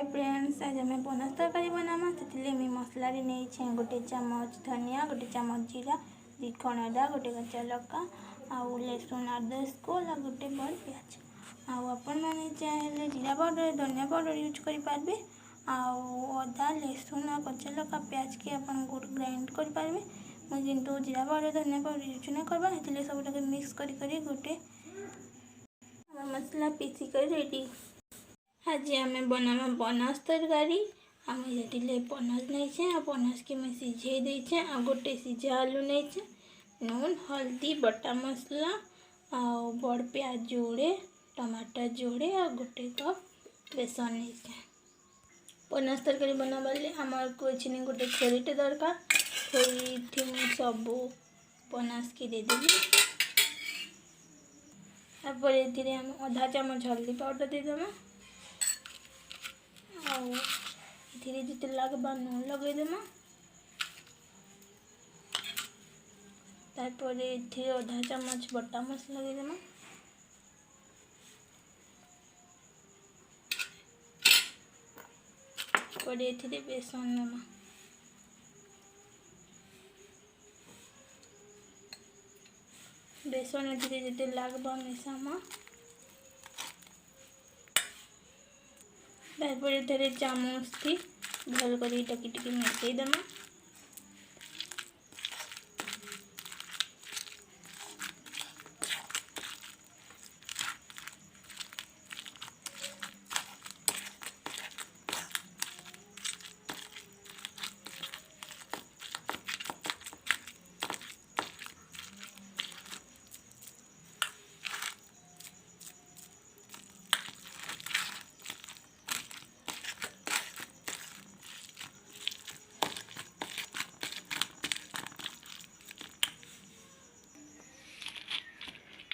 Hi friends, आज आम पनस तरकारी बनामा से मसला नहीं गोटे चामच धनिया, गोटे चामच जीरा, 2 खण अदा, गोटे कच्चा लका आउ लहसुन 8-10 कोल आ गोटे बड़ प्याज। आपण मैंने चाहे जीरा पाउडर धनिया पाउडर यूज करेंगे। अदा लहसुन आ कच्चा लका प्याज के आप ग्राइंड करेंगे। मुझे जीरा पाउडर धनिया पाउडर यूज नहीं करवा इसलिए सब मिक्स कर गोटे मसला पीसी कर रेडी। आज आम बनावा पनस तरकारी। आम ये पनस नहीं पनस के मैं सीझे देचे आ गोटे सीझा आलू नहीं नून हल्दी बटा मसला आ बड़ प्याज जोड़े टमाटर जोड़े आ गोटे कप बेसन नहीं। पनस तरकारी बनाबाले आमर कोई गोटे खोरीटे दरकार। खोरी थी सबू पनस की देदेवी। तापर ये आधा चामच हल्दी पाउडर देदेमा जिते लगवा नून लगेदेमा। तापर ये आधा चामच बटा मसला लगेदेमा। तापर ये बेसन नेमा। बेसन जिते लगवा मिसामा। तापर ये चामच थी भल कर टिकी मिसईदेमा।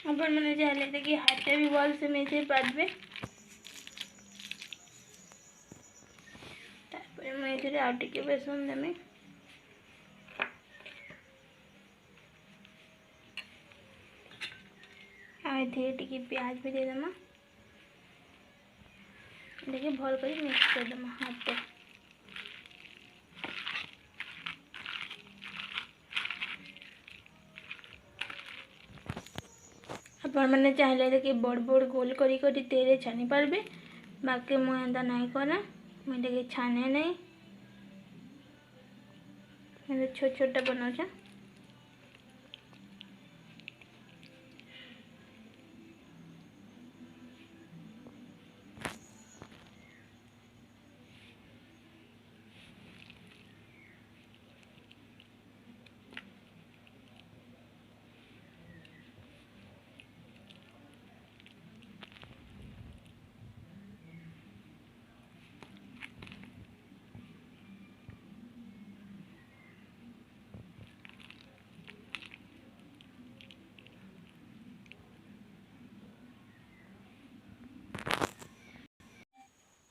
अपन मैंने चाहले कि हाथे भी भल से मिसे पारबे। तापर मैं आउ टिके बेसन देमी। टिके प्याज भी देदेमा। देखिए भल कर मिक्स कर देमा हाथ। आपण मैंने चाहले कि बड़ बड़ गोल करी तेल छानी पारबे। बाकी मुझे एंता नहीं करा मुझे छाने नहीं छोट छोटा बनाऊँ।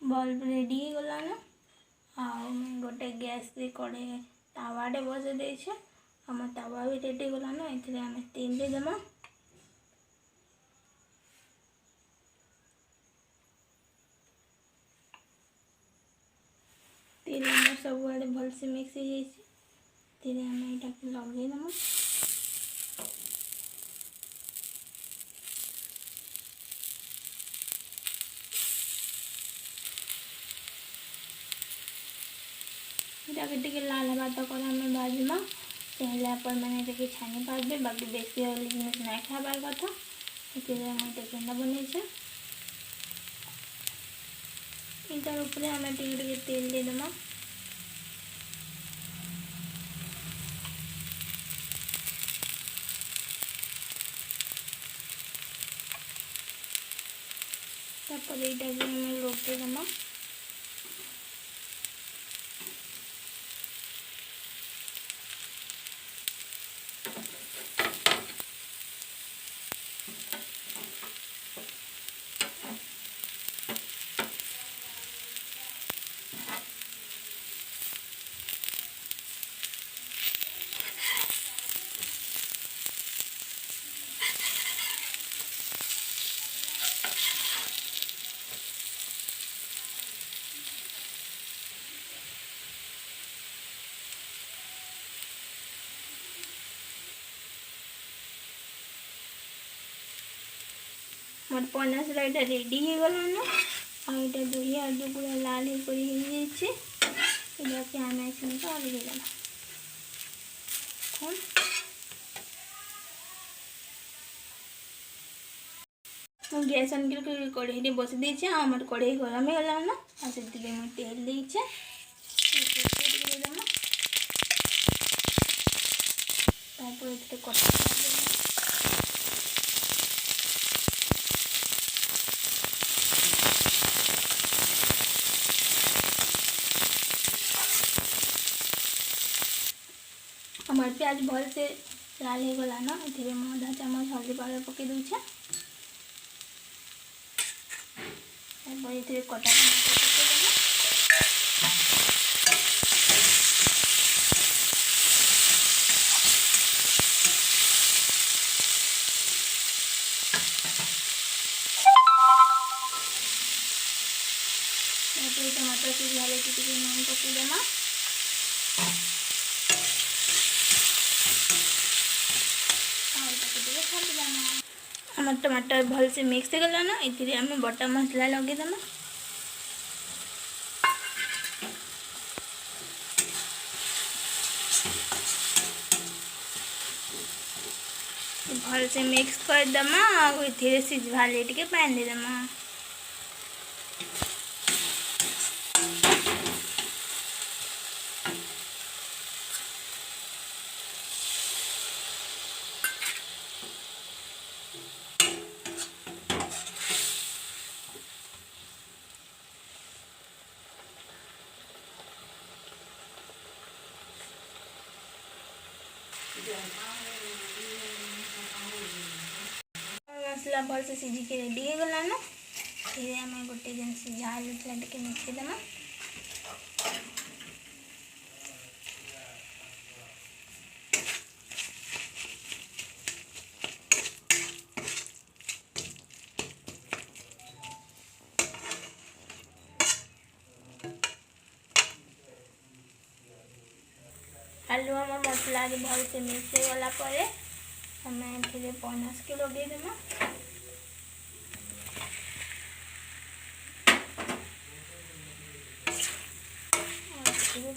बल्ब रेडी हो गला ना। गोटे गैस रे कड़े तावाटे बसे देछे। हम तावा भी रेडी गला ना। इतने आम तेल देदेमा। तेल सब आड़े भल से मिक्स हो जाए। आम यहाँ लगेदेमा। टे लाल हवा तक आम भाजमा। चाहे आपण मैंने छानी पारबे। बाकी बेसी ऑयली जिनिस नहीं खाबार कथा। इसलिए मुझे केना बनईछे। इतार ऊपर आम टे तेल देदेमा। तापर यहाँ लोटे देमा। मोर पनासरा यहाँ रेडी हो गलान आईटा दही आलू पूरा लाल होकर आम अलगेदेमा गैस ऑन करके कढ़ई बसई देचे आम कढ़ई गरम हो गलान से तेल देचे कटा हमारे प्याज भल से लाल हो गलान ये आधा चामच हल्दी पाउडर पकई दूचे कटा टमाटर सीझाले नून पकईदेमा आम टमाटर भल से मिक्स हो गलान ये आम बटा मसला लगेदेमा भल से मिक्स करदेमा ये सीझवाले टे पानी देदेमा मसला भल से सीझिक रेडी हो गलान ये आम गोटे दिन सीझा आलू टे मिसेदेमा आलू आम मसला भल से मिक्स हो गला आम ये पनास के लगेदेमा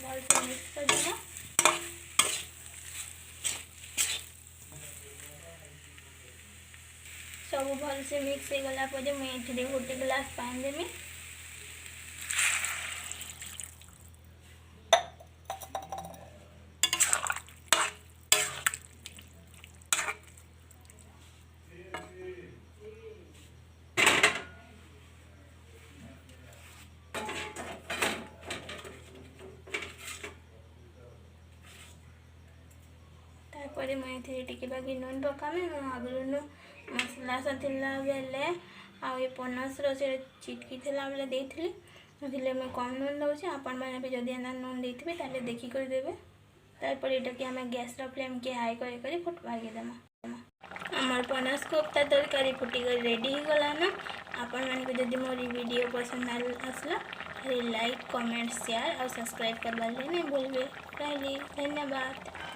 भल से मिक्स करदेमा सब भल से मिक्स हो गला मुझे गोटे गिलास पानी देमी तापर मुझे टिके बाकी नून पकामी आगुरी मसला साला बेले आए पनास से चिटकी बेले देती मैं कम नून दूसरी आपण मैंने भी जदि नून देते ताले देखिक देवे तापर यहाँ कि आम गैस फ्लेम के हाई कर फुट भागीदेमा आमर पनास कोफ्ता तरकारी फुटिक रेडी हो गलान आपण मानक जदि मोर वीडियो पसंद आसला लाइक कमेंट शेयर और सब्सक्राइब करवा नहीं भूलबे। धन्यवाद।